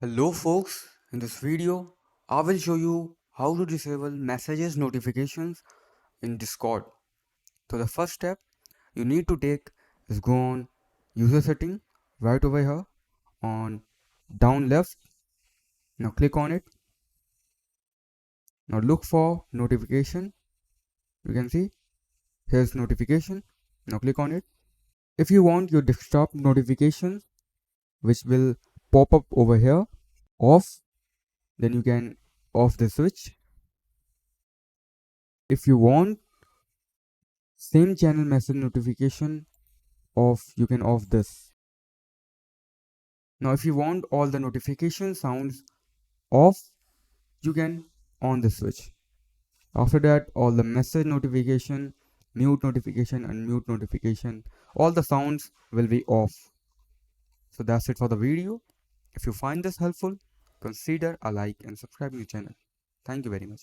Hello folks, in this video I will show you how to disable messages notifications in Discord. So the first step you need to take is go on user setting right over here on down left. Now click on it. Now look for notification. You can see here's notification. Now click on it. If you want your desktop notifications which will pop up over here off, then you can off the switch. If you want same channel message notification off, you can off this. Now if you want all the notification sounds off, you can on the switch. After that, all the message notification, mute notification, unmute notification, all the sounds will be off. So that's it for the video. If you find this helpful, consider a like and subscribe to the channel. Thank you very much.